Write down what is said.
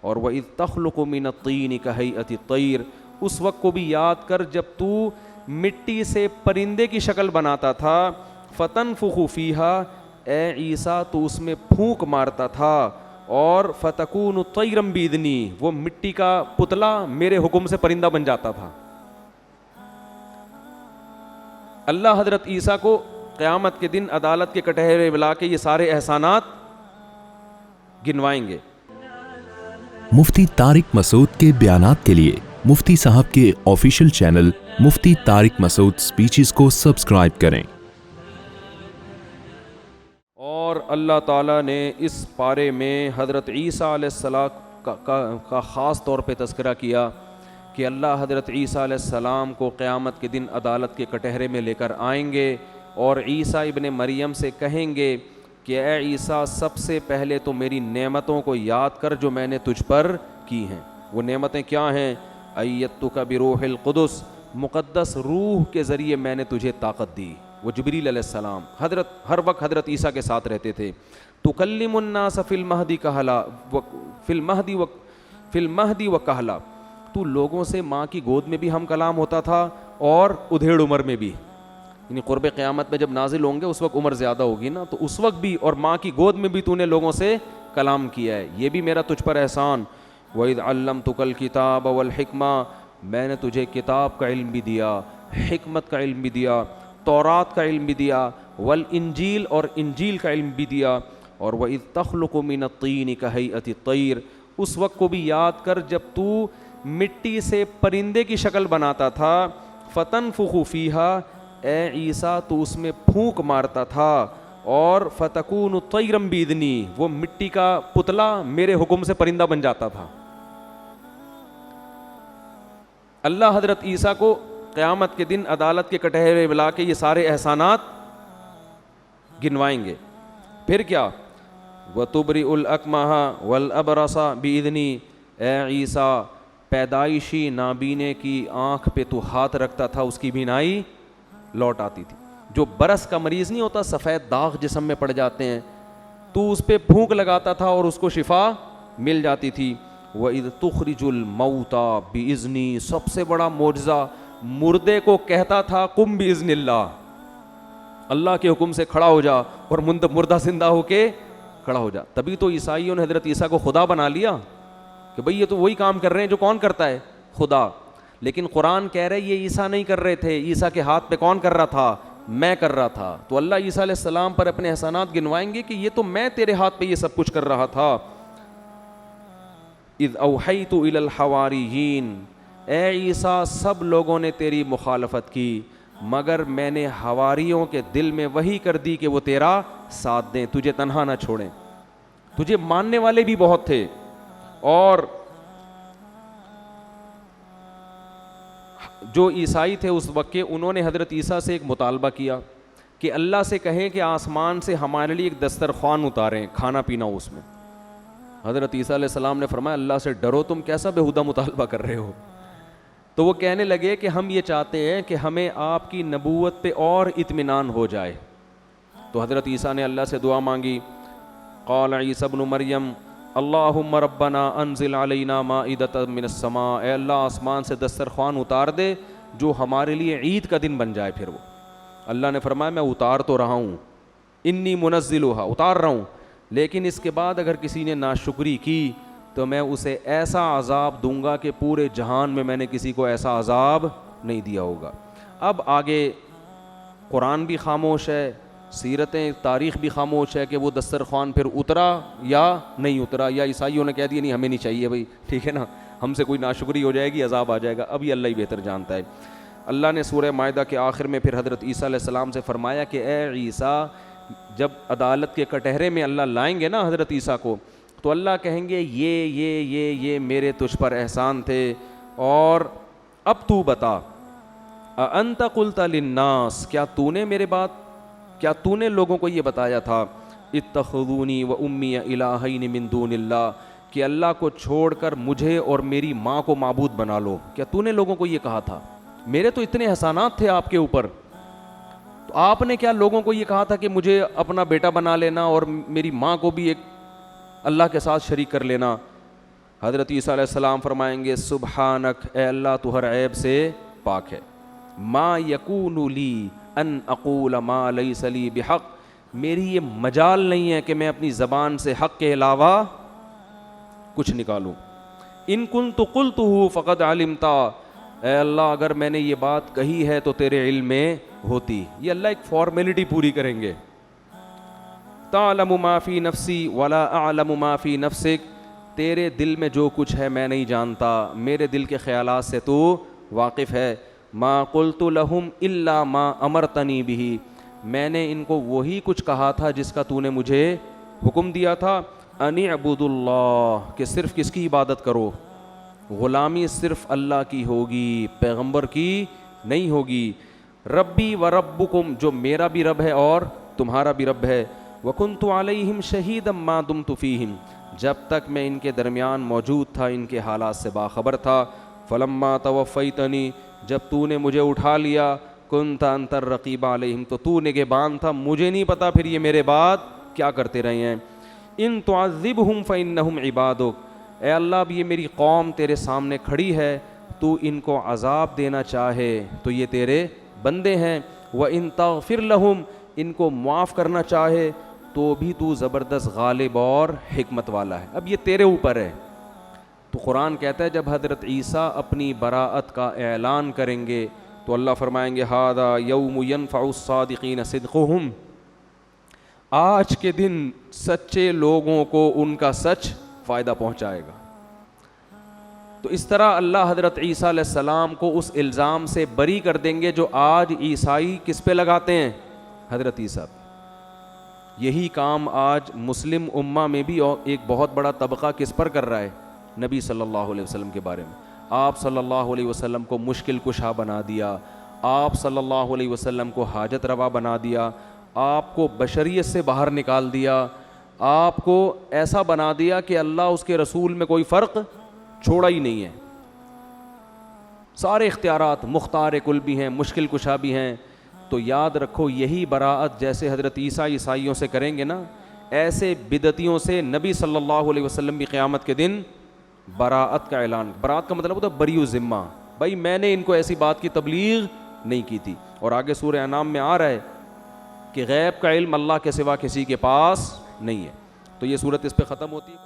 اور وَإِذْ تَخْلُقُ مِنَ الطِّينِ كَهَيْئَةِ الطَّيْرِ، اس وقت کو بھی یاد کر جب تو مٹی سے پرندے کی شکل بناتا تھا، فَتَنْفُخُ فِيهَا، اے عیسیٰ تو اس میں پھونک مارتا تھا، اور فَتَكُونُ طَيْرًا بِإِذْنِي، وہ مٹی کا پتلا میرے حکم سے پرندہ بن جاتا تھا۔ اللہ حضرت عیسیٰ کو قیامت کے دن عدالت کے کٹہرے بلا کے یہ سارے احسانات گنوائیں گے۔ مفتی طارق مسعود کے بیانات کے لیے مفتی صاحب کے آفیشیل چینل مفتی طارق مسعود سپیچز کو سبسکرائب کریں۔ اور اللہ تعالیٰ نے اس پارے میں حضرت عیسیٰ علیہ السلام کا خاص طور پہ تذکرہ کیا کہ اللہ حضرت عیسیٰ علیہ السلام کو قیامت کے دن عدالت کے کٹہرے میں لے کر آئیں گے، اور عیسیٰ ابن مریم سے کہیں گے کہ اے عیسیٰ سب سے پہلے تو میری نعمتوں کو یاد کر جو میں نے تجھ پر کی ہیں۔ وہ نعمتیں کیا ہیں؟ ایدتک بروح القدس، مقدس روح کے ذریعے میں نے تجھے طاقت دی۔ وہ جبریل علیہ السلام ہر وقت حضرت عیسیٰ کے ساتھ رہتے تھے۔ تکلم الناس فی المہدی کہلا، فی المہدی و کہلا، تو لوگوں سے ماں کی گود میں بھی ہم کلام ہوتا تھا اور ادھیڑ عمر میں بھی، یعنی قرب قیامت میں جب نازل ہوں گے اس وقت عمر زیادہ ہوگی نا، تو اس وقت بھی، اور ماں کی گود میں بھی تو نے لوگوں سے کلام کیا ہے، یہ بھی میرا تجھ پر احسان۔ وَإِذْ عَلَّمْتُكَ الْكِتَابَ وَالْحِكْمَةَ، میں نے تجھے کتاب کا علم بھی دیا، حکمت کا علم بھی دیا، تورات کا علم بھی دیا، والانجیل، اور انجیل کا علم بھی دیا، اور وَإِذْ تَخْلُقُ مِنَ الطِّينِ كَهَيْئَةِ الطَّيْرِ، اس وقت کو بھی یاد کر جب تو مٹی سے پرندے کی شکل بناتا تھا، فَتَنْفُخُ فِيهَا، اے عیسیٰ تو اس میں پھونک مارتا تھا، اور فَتَكُونُ طَيْرًا بِإِذْنِي، وہ مٹی کا پتلا میرے حکم سے پرندہ بن جاتا تھا۔ اللہ حضرت عیسیٰ کو قیامت کے دن عدالت کے کٹہرے بلا کے یہ سارے احسانات گنوائیں گے۔ پھر کیا؟ وَتُبْرِئُ الْأَكْمَحَ وَالْأَبْرَصَ بِإِذْنِي، اے عیسیٰ پیدائشی نابینے کی آنکھ پہ تو ہاتھ رکھتا تھا، اس کی بینائی لوٹ آتی تھی۔ جو برس کا مریض نہیں ہوتا، سفید داغ جسم میں پڑ جاتے ہیں، تو اس پہ پھونک لگاتا تھا اور اس کو شفا مل جاتی تھی۔ وَإِذْ تُخْرِجُ الْمَوْتَى بِإِذْنِي، سب سے بڑا معجزہ، مردے کو کہتا تھا قم بِإِذْنِ اللَّهِ، اللہ کے حکم سے کھڑا ہو جا، اور مردہ زندہ ہو کے کھڑا ہو جا۔ تبھی تو عیسائیوں نے حضرت عیسیٰ کو خدا بنا لیا کہ بھئی یہ تو وہی کام کر رہے ہیں جو کون کرتا ہے؟ خدا۔ لیکن قرآن کہہ رہے یہ عیسیٰ نہیں کر رہے تھے، عیسیٰ کے ہاتھ پہ کون کر رہا تھا؟ میں کر رہا تھا۔ تو اللہ عیسیٰ علیہ السلام پر اپنے احسانات گنوائیں گے کہ یہ تو میں تیرے ہاتھ پہ یہ سب کچھ کر رہا تھا۔ اذ اوحیت الی الحواریین، اے عیسیٰ سب لوگوں نے تیری مخالفت کی مگر میں نے حواریوں کے دل میں وحی کر دی کہ وہ تیرا ساتھ دیں، تجھے تنہا نہ چھوڑیں۔ تجھے ماننے والے بھی بہت تھے، اور جو عیسائی تھے اس وقت کے، انہوں نے حضرت عیسیٰ سے ایک مطالبہ کیا کہ اللہ سے کہیں کہ آسمان سے ہمارے لیے ایک دسترخوان اتاریں، کھانا پینا ہو اس میں۔ حضرت عیسیٰ علیہ السلام نے فرمایا اللہ سے ڈرو، تم کیسا بےہودہ مطالبہ کر رہے ہو؟ تو وہ کہنے لگے کہ ہم یہ چاہتے ہیں کہ ہمیں آپ کی نبوت پہ اور اطمینان ہو جائے۔ تو حضرت عیسیٰ نے اللہ سے دعا مانگی۔ قال عیسیٰ ابن مریم اللہم ربنا انزل علینا مائدۃ من السماء، اے اللہ آسمان سے دسترخوان اتار دے جو ہمارے لیے عید کا دن بن جائے۔ پھر وہ اللہ نے فرمایا میں اتار تو رہا ہوں، انی منزلھا، اتار رہا ہوں، لیکن اس کے بعد اگر کسی نے ناشکری کی تو میں اسے ایسا عذاب دوں گا کہ پورے جہان میں نے کسی کو ایسا عذاب نہیں دیا ہوگا۔ اب آگے قرآن بھی خاموش ہے، سیرتیں تاریخ بھی خاموش ہے کہ وہ دسترخوان پھر اترا یا نہیں اترا، یا عیسائیوں نے کہہ دیا نہیں ہمیں نہیں چاہیے بھائی، ٹھیک ہے نا، ہم سے کوئی ناشکری ہو جائے گی عذاب آ جائے گا۔ اب یہ اللہ ہی بہتر جانتا ہے۔ اللہ نے سورہ مائدہ کے آخر میں پھر حضرت عیسیٰ علیہ السلام سے فرمایا کہ اے عیسیٰ جب عدالت کے کٹہرے میں اللہ لائیں گے نا حضرت عیسیٰ کو، تو اللہ کہیں گے یہ میرے تجھ پر احسان تھے، اور اب تو بتا اَأَنْتَ قُلْتَ لِلنَّاسِ، کیا تو نے لوگوں کو یہ بتایا تھا اتخذونی و امی الہین من دون اللہ، کہ اللہ کو چھوڑ کر مجھے اور میری ماں کو معبود بنا لو؟ کیا تو نے لوگوں کو یہ کہا تھا؟ میرے تو اتنے احسانات تھے آپ کے اوپر، تو آپ نے کیا لوگوں کو یہ کہا تھا کہ مجھے اپنا بیٹا بنا لینا اور میری ماں کو بھی ایک اللہ کے ساتھ شریک کر لینا؟ حضرت عیسیٰ علیہ السلام فرمائیں گے سبحانک، اے اللہ تو ہر عیب سے پاک ہے، ما یکون لی ان اقول ما لیس لی بحق، میری یہ مجال نہیں ہے کہ میں اپنی زبان سے حق کے علاوہ کچھ نکالوں، ان کنت قلتہ فقد علمتا، اے اللہ اگر میں نے یہ بات کہی ہے تو تیرے علم میں ہوتی۔ یہ اللہ ایک فارمیلٹی پوری کریں گے، تعلم ما فی نفسی ولا اعلم ما فی نفسک، تیرے دل میں جو کچھ ہے میں نہیں جانتا، میرے دل کے خیالات سے تو واقف ہے، ما قلت لہم الا ما امرتنی بہ، میں نے ان کو وہی کچھ کہا تھا جس کا تو نے مجھے حکم دیا تھا، ان اعبدوا اللہ، کہ صرف کس کی عبادت کرو، غلامی صرف اللہ کی ہوگی، پیغمبر کی نہیں ہوگی، ربی و ربکم، جو میرا بھی رب ہے اور تمہارا بھی رب ہے، وکنت علیہم شہیدا ما دمت فیہم، جب تک میں ان کے درمیان موجود تھا ان کے حالات سے باخبر تھا، فلما توفیتنی، جب تو نے مجھے اٹھا لیا، کنت انت الرقیب علیہم، تو تو نگہبان تھا، مجھے نہیں پتا پھر یہ میرے بعد کیا کرتے رہے ہیں، ان تعذبہم فانہم عبادک، اے اللہ اب یہ میری قوم تیرے سامنے کھڑی ہے، تو ان کو عذاب دینا چاہے تو یہ تیرے بندے ہیں، وَإِن تَغْفِرْ لَهُمْ، ان کو معاف کرنا چاہے تو بھی تو زبردست غالب اور حکمت والا ہے، اب یہ تیرے اوپر ہے۔ تو قرآن کہتا ہے جب حضرت عیسیٰ اپنی براءت کا اعلان کریں گے تو اللہ فرمائیں گے ھذا یوم ینفع الصادقین صدقہم، آج کے دن سچے لوگوں کو ان کا سچ فائدہ پہنچائے گا۔ تو اس طرح اللہ حضرت عیسیٰ علیہ السلام کو اس الزام سے بری کر دیں گے جو آج عیسائی کس پہ لگاتے ہیں، حضرت عیسیٰ۔ یہی کام آج مسلم امہ میں بھی ایک بہت بڑا طبقہ کس پر کر رہا ہے، نبی صلی اللہ علیہ وسلم کے بارے میں۔ آپ صلی اللہ علیہ وسلم کو مشکل کشا بنا دیا، آپ صلی اللہ علیہ وسلم کو حاجت روا بنا دیا، آپ کو بشریت سے باہر نکال دیا، آپ کو ایسا بنا دیا کہ اللہ اس کے رسول میں کوئی فرق چھوڑا ہی نہیں ہے، سارے اختیارات مختار کل بھی ہیں، مشکل کشا بھی ہیں۔ تو یاد رکھو یہی براءت جیسے حضرت عیسیٰ عیسائیوں سے کریں گے نا، ایسے بدعتیوں سے نبی صلی اللہ علیہ وسلم بھی قیامت کے دن براءت کا اعلان، براءت کا مطلب ہوتا ہے بری ذمہ، بھائی میں نے ان کو ایسی بات کی تبلیغ نہیں کی تھی۔ اور آگے سورہ انعام میں آ رہا ہے کہ غیب کا علم اللہ کے سوا کسی کے پاس نہیں ہے، تو یہ صورت اس پہ ختم ہوتی ہے۔